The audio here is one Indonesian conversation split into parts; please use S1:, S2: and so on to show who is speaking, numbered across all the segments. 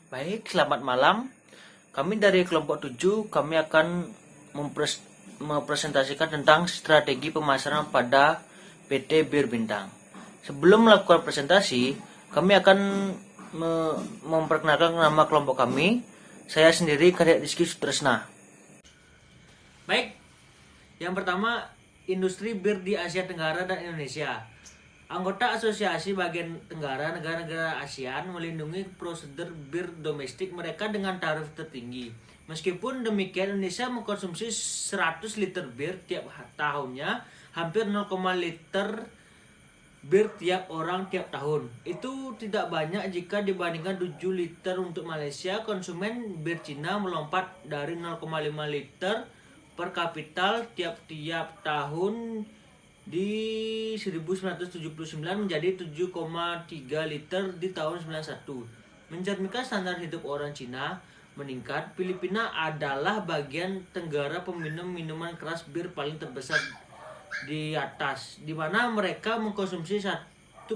S1: Baik, selamat malam. Kami dari kelompok 7, kami akan mempresentasikan tentang strategi pemasaran pada PT Bir Bintang. Sebelum melakukan presentasi, kami akan memperkenalkan nama kelompok kami. Saya sendiri Kadek Rizky Sutresna. Baik, yang pertama, industri bir di Asia Tenggara dan Indonesia. Anggota Asosiasi Bagian Tenggara negara-negara ASEAN melindungi prosedur bir domestik mereka dengan tarif tertinggi. Meskipun demikian, Indonesia mengkonsumsi 100 liter bir tiap tahunnya, hampir 0, liter bir tiap orang tiap tahun. Itu tidak banyak jika dibandingkan 7 liter untuk Malaysia. Konsumen bir Cina melompat dari 0,5 liter per kapita tiap-tiap tahun di 1979 menjadi 7,3 liter di tahun 91. Mencerminkan standar hidup orang Cina meningkat. Filipina adalah bagian tenggara peminum minuman keras bir paling terbesar di atas, di mana mereka mengkonsumsi 1,5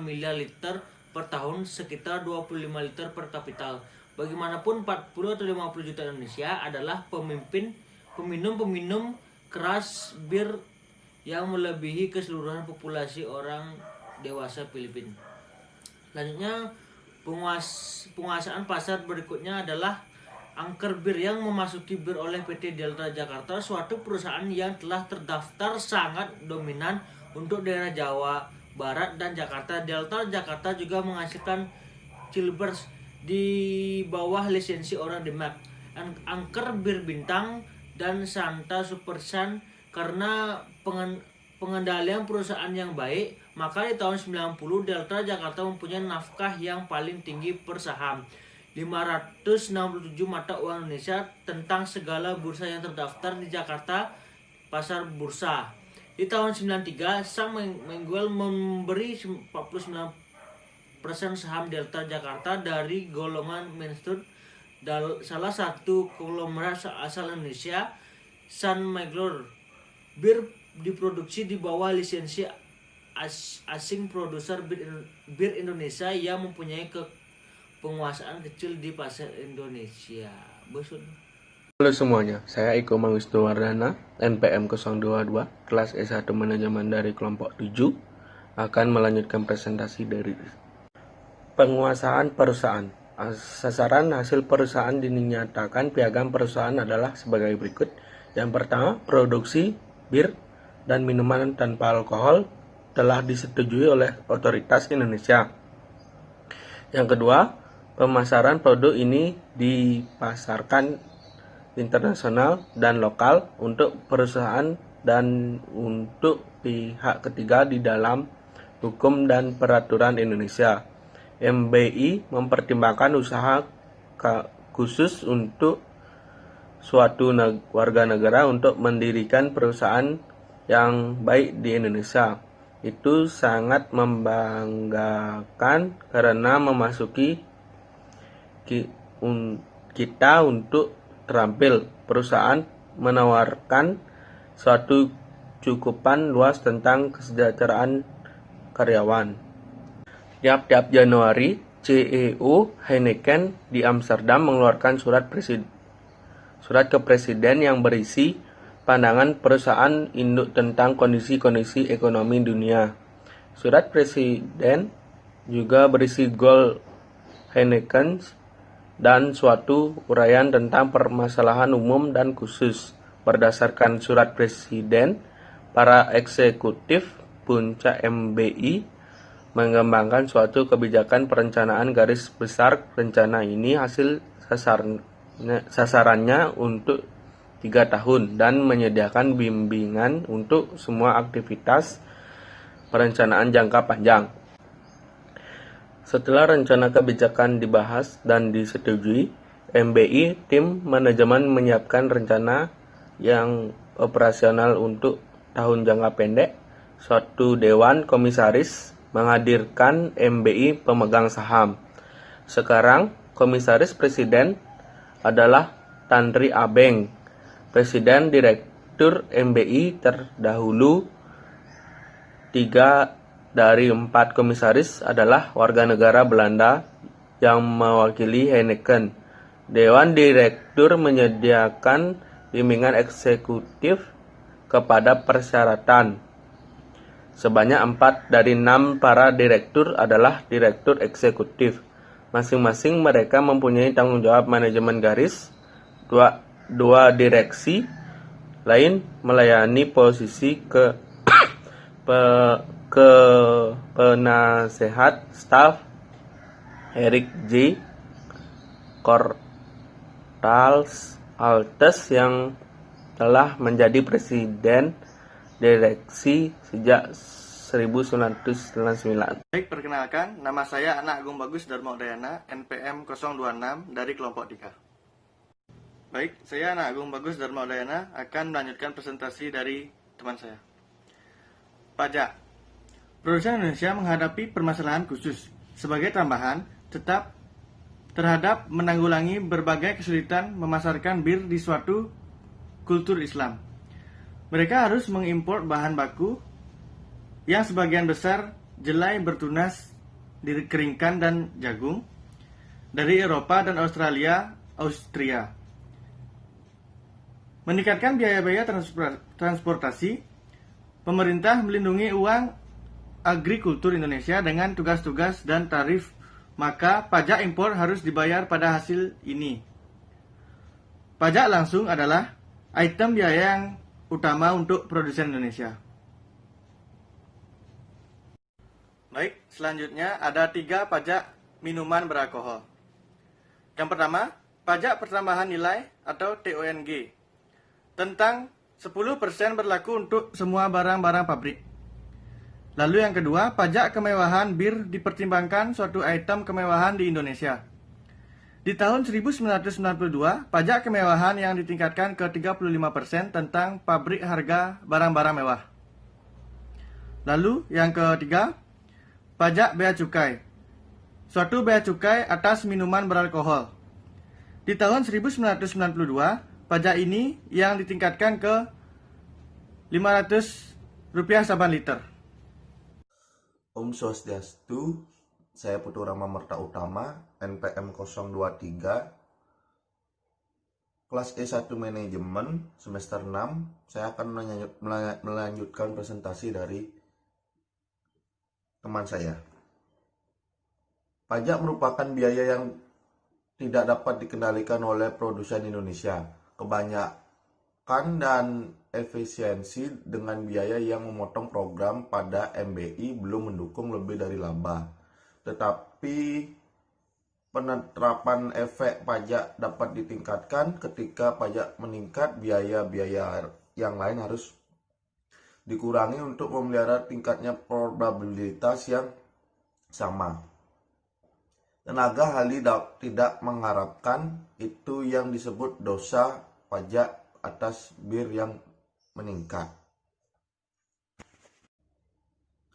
S1: miliar liter per tahun, sekitar 25 liter per kapita. Bagaimanapun 40 atau 50 juta Indonesia adalah peminum keras bir yang melebihi keseluruhan populasi orang dewasa Filipina. Selanjutnya, penguasaan pasar berikutnya adalah angker bir yang memasuki bir oleh PT Delta Jakarta, suatu perusahaan yang telah terdaftar sangat dominan untuk daerah Jawa Barat dan Jakarta. Delta Jakarta juga menghasilkan Chilbers di bawah lisensi orang Demak, angker bir Bintang dan Santa Supersan. Karena pengendalian perusahaan yang baik, maka di tahun 90 Delta Jakarta mempunyai nafkah yang paling tinggi per saham, 567 mata uang Indonesia, tentang segala bursa yang terdaftar di Jakarta Pasar Bursa. Di tahun 93, Sang Mengguel memberi 49% saham Delta Jakarta dari golongan Mainstreet, salah satu konglomerat asal Indonesia, Sun Mengguel. Bir diproduksi di bawah lisensi asing produser bir Indonesia yang mempunyai penguasaan kecil di pasar Indonesia. Bosun.
S2: Halo semuanya, saya Iko Mawisnuwardana, NPM 022, kelas S1 Manajemen dari kelompok 7, akan melanjutkan presentasi dari penguasaan perusahaan. Sasaran hasil perusahaan dinyatakan piagam perusahaan adalah sebagai berikut. Yang pertama, produksi bir dan minuman tanpa alkohol telah disetujui oleh otoritas Indonesia. Yang kedua, pemasaran produk ini dipasarkan internasional dan lokal untuk perusahaan dan untuk pihak ketiga di dalam hukum dan peraturan Indonesia. MBI mempertimbangkan usaha khusus untuk suatu warga negara untuk mendirikan perusahaan yang baik di Indonesia. Itu sangat membanggakan karena memasuki kita untuk terampil. Perusahaan menawarkan suatu cukupan luas tentang kesejahteraan karyawan. Tiap-tiap Januari, CEO Heineken di Amsterdam mengeluarkan surat ke presiden yang berisi pandangan perusahaan induk tentang kondisi-kondisi ekonomi dunia. Surat presiden juga berisi goal Heineken dan suatu uraian tentang permasalahan umum dan khusus. Berdasarkan surat presiden, para eksekutif puncak MBI mengembangkan suatu kebijakan perencanaan garis besar. Rencana ini hasil sasarannya untuk 3 tahun dan menyediakan bimbingan untuk semua aktivitas perencanaan jangka panjang. Setelah rencana kebijakan dibahas dan disetujui, MBI tim manajemen menyiapkan rencana yang operasional untuk tahun jangka pendek. Suatu dewan komisaris menghadirkan MBI pemegang saham. Sekarang komisaris presiden adalah Tan Sri Abeng, Presiden Direktur MBI terdahulu. 3 dari 4 komisaris adalah warga negara Belanda yang mewakili Heineken. Dewan Direktur menyediakan bimbingan eksekutif kepada persyaratan. Sebanyak 4 dari 6 para direktur adalah direktur eksekutif. Masing-masing mereka mempunyai tanggung jawab manajemen garis. Dua direksi lain melayani posisi penasehat staf. Eric J. Cortals Altes yang telah menjadi presiden direksi sejak 1999.
S3: Baik, perkenalkan, nama saya Anak Agung Bagus Dharma Udayana, NPM 026 dari kelompok 3. Baik, saya Anak Agung Bagus Dharma Udayana akan melanjutkan presentasi dari teman saya. Pajak. Produsen Indonesia menghadapi permasalahan khusus. Sebagai tambahan, tetap terhadap menanggulangi berbagai kesulitan memasarkan bir di suatu kultur Islam. Mereka harus mengimpor bahan baku yang sebagian besar jelai bertunas, dikeringkan dan jagung dari Eropa dan Austria. Meningkatkan biaya-biaya transportasi, pemerintah melindungi uang agrikultur Indonesia dengan tugas-tugas dan tarif, maka pajak impor harus dibayar pada hasil ini. Pajak langsung adalah item biaya yang utama untuk produsen Indonesia. Baik, selanjutnya ada 3 pajak minuman beralkohol. Yang pertama, pajak pertambahan nilai atau TONG. Tentang 10% berlaku untuk semua barang-barang pabrik. Lalu yang kedua, pajak kemewahan bir dipertimbangkan suatu item kemewahan di Indonesia. Di tahun 1992, pajak kemewahan yang ditingkatkan ke 35% tentang pabrik harga barang-barang mewah. Lalu yang ketiga, pajak bea cukai. Suatu bea cukai atas minuman beralkohol. Di tahun 1992, pajak ini yang ditingkatkan ke Rp500 saban liter.
S4: Om Swastiastu, saya Putu Rama Merta Utama, NPM 023, kelas E1 Manajemen, semester 6. Saya akan melanjutkan presentasi dari teman saya. Pajak merupakan biaya yang tidak dapat dikendalikan oleh produsen Indonesia. Kebanyakan dan efisiensi dengan biaya yang memotong program pada MBI belum mendukung lebih dari laba. Tetapi penerapan efek pajak dapat ditingkatkan ketika pajak meningkat, biaya-biaya yang lain harus dikurangi untuk memelihara tingkatnya probabilitas yang sama. Tenaga ahli tidak mengharapkan itu yang disebut dosa pajak atas bir yang meningkat.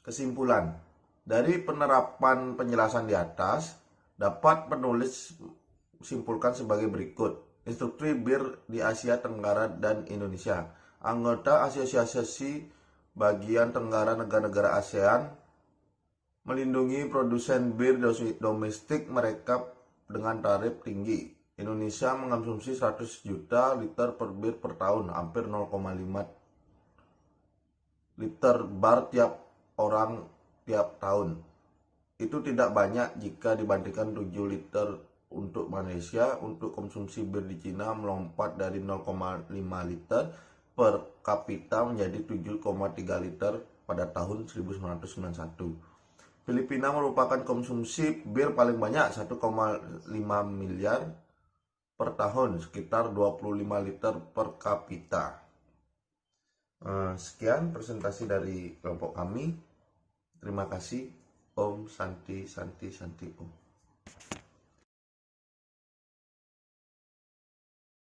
S4: Kesimpulan, dari penerapan penjelasan di atas, dapat penulis simpulkan sebagai berikut. Industri bir di Asia Tenggara dan Indonesia. Anggota Asosiasi Bagian Tenggara negara-negara ASEAN melindungi produsen bir domestik mereka dengan tarif tinggi. Indonesia mengonsumsi 100 juta liter per bir per tahun, hampir 0,5 liter bar tiap orang tiap tahun. Itu tidak banyak jika dibandingkan 7 liter untuk Malaysia. Untuk konsumsi bir di Cina melompat dari 0,5 liter per kapita menjadi 7,3 liter pada tahun 1991. Filipina merupakan konsumsi bir paling banyak, 1,5 miliar per tahun, sekitar 25 liter per kapita. Sekian presentasi dari kelompok kami. Terima kasih. Om Santi Santi Santi Om.